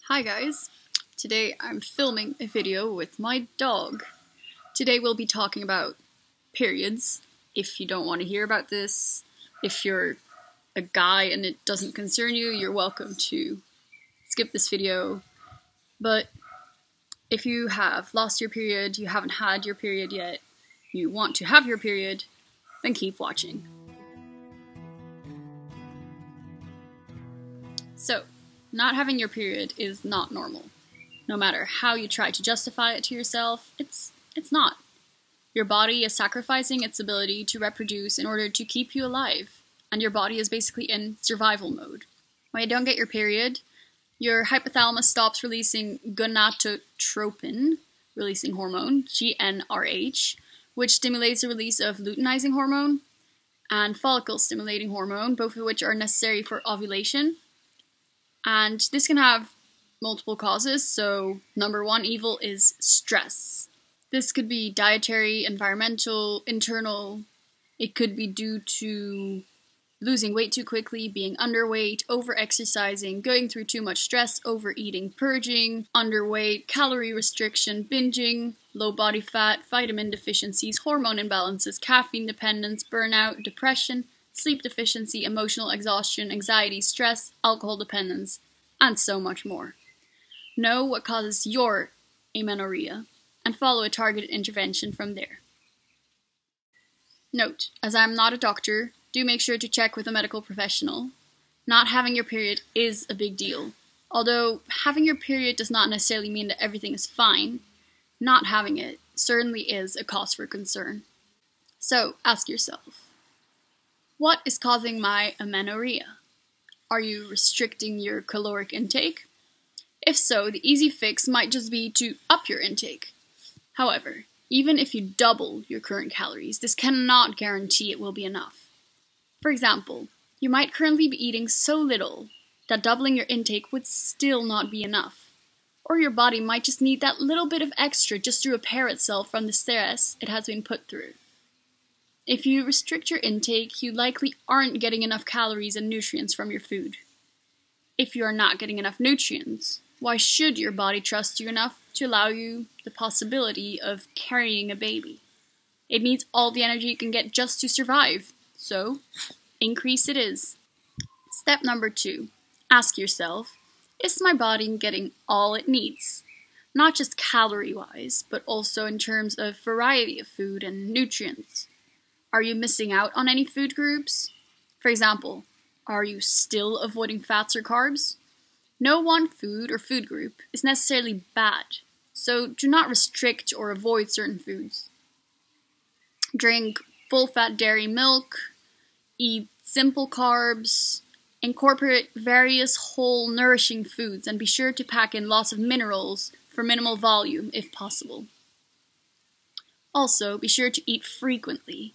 Hi guys, today I'm filming a video with my dog. Today we'll be talking about periods. If you don't want to hear about this, if you're a guy and it doesn't concern you, you're welcome to skip this video. But if you have lost your period, you haven't had your period yet, you want to have your period, then keep watching. So, not having your period is not normal. No matter how you try to justify it to yourself, it's not. Your body is sacrificing its ability to reproduce in order to keep you alive, and your body is basically in survival mode. When you don't get your period, your hypothalamus stops releasing gonadotropin, releasing hormone, GnRH, which stimulates the release of luteinizing hormone and follicle-stimulating hormone, both of which are necessary for ovulation. And this can have multiple causes, so number one evil is stress. This could be dietary, environmental, internal. It could be due to losing weight too quickly, being underweight, over-exercising, going through too much stress, overeating, purging, underweight, calorie restriction, binging, low body fat, vitamin deficiencies, hormone imbalances, caffeine dependence, burnout, depression, sleep deficiency, emotional exhaustion, anxiety, stress, alcohol dependence, and so much more. Know what causes your amenorrhea and follow a targeted intervention from there. Note, as I am not a doctor, do make sure to check with a medical professional. Not having your period is a big deal. Although having your period does not necessarily mean that everything is fine, not having it certainly is a cause for concern. So ask yourself, what is causing my amenorrhea? Are you restricting your caloric intake? If so, the easy fix might just be to up your intake. However, even if you double your current calories, this cannot guarantee it will be enough. For example, you might currently be eating so little that doubling your intake would still not be enough. Or your body might just need that little bit of extra just to repair itself from the stress it has been put through. If you restrict your intake, you likely aren't getting enough calories and nutrients from your food. If you are not getting enough nutrients, why should your body trust you enough to allow you the possibility of carrying a baby? It needs all the energy it can get just to survive, so increase it is. Step number 2, ask yourself, is my body getting all it needs? Not just calorie-wise, but also in terms of variety of food and nutrients. Are you missing out on any food groups? For example, are you still avoiding fats or carbs? No one food or food group is necessarily bad, so do not restrict or avoid certain foods. Drink full-fat dairy milk, eat simple carbs, incorporate various whole nourishing foods, and be sure to pack in lots of minerals for minimal volume if possible. Also, be sure to eat frequently.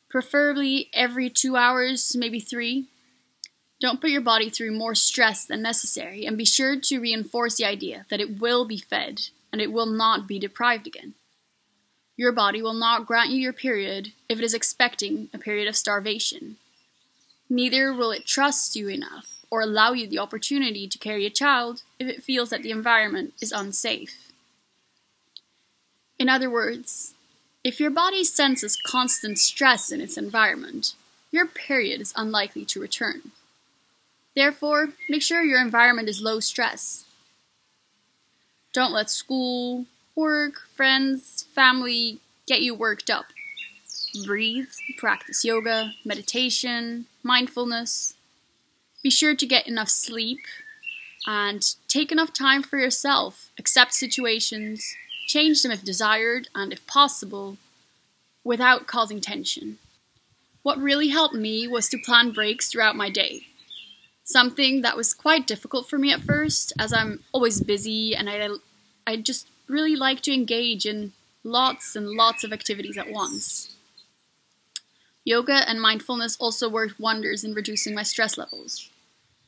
Preferably every 2 hours, maybe 3. Don't put your body through more stress than necessary, and be sure to reinforce the idea that it will be fed and it will not be deprived again. Your body will not grant you your period if it is expecting a period of starvation. Neither will it trust you enough or allow you the opportunity to carry a child if it feels that the environment is unsafe. In other words, if your body senses constant stress in its environment, your period is unlikely to return. Therefore, make sure your environment is low stress. Don't let school, work, friends, family get you worked up. Breathe, practice yoga, meditation, mindfulness. Be sure to get enough sleep and take enough time for yourself. Accept situations, change them if desired, and if possible, without causing tension. What really helped me was to plan breaks throughout my day. Something that was quite difficult for me at first, as I'm always busy and I just really like to engage in lots and lots of activities at once. Yoga and mindfulness also worked wonders in reducing my stress levels.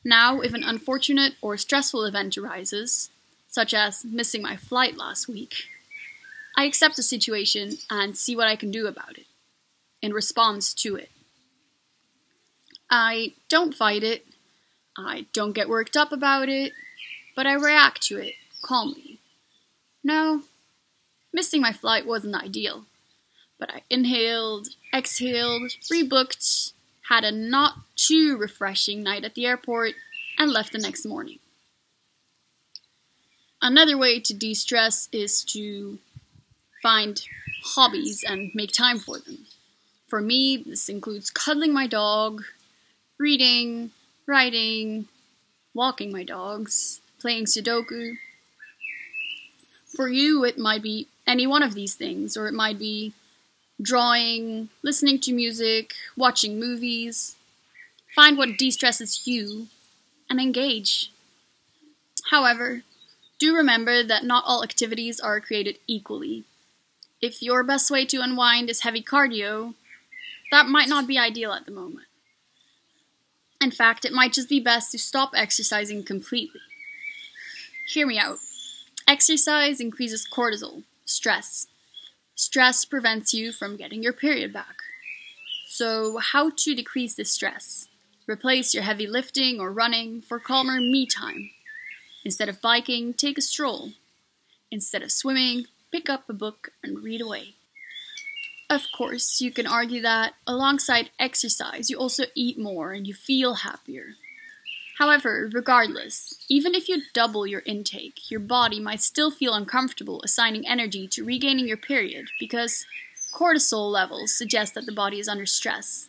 Now, if an unfortunate or stressful event arises, such as missing my flight last week, I accept the situation and see what I can do about it, in response to it. I don't fight it, I don't get worked up about it, but I react to it calmly. No, missing my flight wasn't ideal, but I inhaled, exhaled, rebooked, had a not too refreshing night at the airport, and left the next morning. Another way to de-stress is to find hobbies and make time for them. For me, this includes cuddling my dog, reading, writing, walking my dogs, playing Sudoku. For you, it might be any one of these things, or it might be drawing, listening to music, watching movies. Find what de-stresses you and engage. However, do remember that not all activities are created equally. If your best way to unwind is heavy cardio, that might not be ideal at the moment. In fact, it might just be best to stop exercising completely. Hear me out. Exercise increases cortisol, stress. Stress prevents you from getting your period back. So, how to decrease this stress? Replace your heavy lifting or running for calmer me time. Instead of biking, take a stroll. Instead of swimming, pick up a book and read away. Of course, you can argue that alongside exercise, you also eat more and you feel happier. However, regardless, even if you double your intake, your body might still feel uncomfortable assigning energy to regaining your period because cortisol levels suggest that the body is under stress.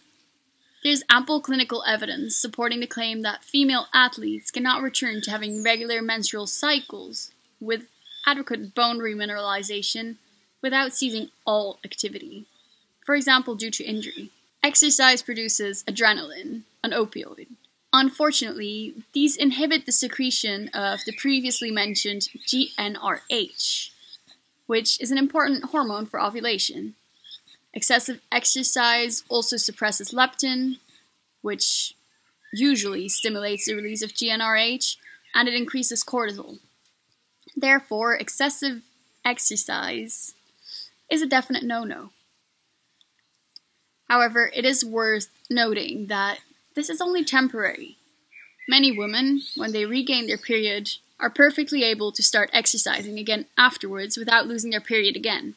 There's ample clinical evidence supporting the claim that female athletes cannot return to having regular menstrual cycles with adequate bone remineralization without ceasing all activity. For example, due to injury. Exercise produces adrenaline, an opioid. Unfortunately, these inhibit the secretion of the previously mentioned GnRH, which is an important hormone for ovulation. Excessive exercise also suppresses leptin, which usually stimulates the release of GnRH, and it increases cortisol. Therefore, excessive exercise is a definite no-no. However, it is worth noting that this is only temporary. Many women, when they regain their period, are perfectly able to start exercising again afterwards without losing their period again.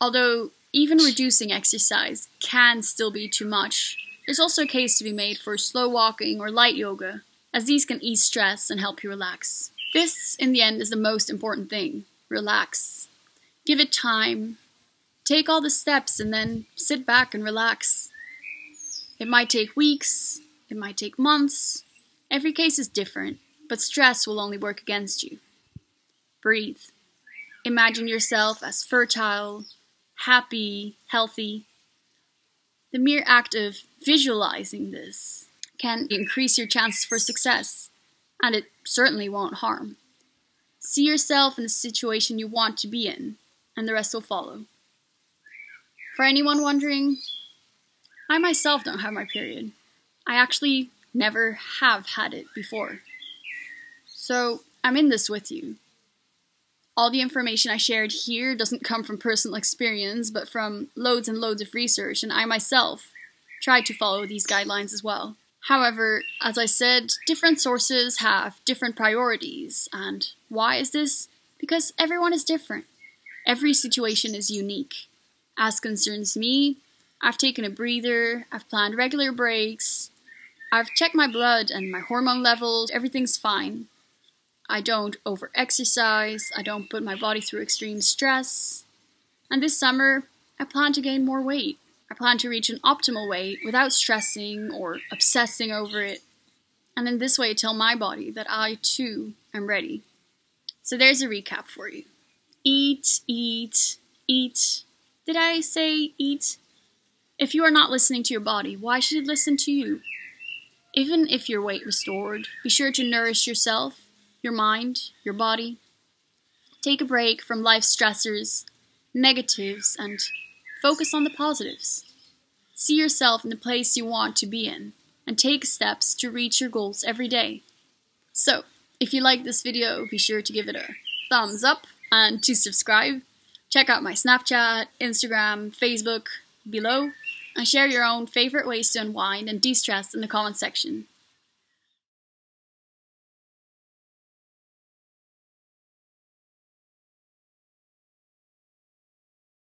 Although even reducing exercise can still be too much, there's also a case to be made for slow walking or light yoga, as these can ease stress and help you relax. This, in the end, is the most important thing. Relax. Give it time. Take all the steps and then sit back and relax. It might take weeks, it might take months. Every case is different, but stress will only work against you. Breathe. Imagine yourself as fertile, happy, healthy. The mere act of visualizing this can increase your chances for success, and it certainly won't harm. See yourself in the situation you want to be in, and the rest will follow. For anyone wondering, I myself don't have my period. I actually never have had it before. So I'm in this with you. All the information I shared here doesn't come from personal experience, but from loads and loads of research, and I myself tried to follow these guidelines as well. However, as I said, different sources have different priorities, and why is this? Because everyone is different. Every situation is unique. As concerns me, I've taken a breather, I've planned regular breaks, I've checked my blood and my hormone levels, everything's fine. I don't over-exercise, I don't put my body through extreme stress. And this summer, I plan to gain more weight. I plan to reach an optimal weight without stressing or obsessing over it. And in this way tell my body that I too am ready. So there's a recap for you. Eat, eat, eat. Did I say eat? If you are not listening to your body, why should it listen to you? Even if your weight restored, be sure to nourish yourself, your mind, your body. Take a break from life's stressors, negatives, and focus on the positives. See yourself in the place you want to be in, and take steps to reach your goals every day. So, if you like this video, be sure to give it a thumbs up and to subscribe. Check out my Snapchat, Instagram, Facebook below, and share your own favorite ways to unwind and de-stress in the comment section.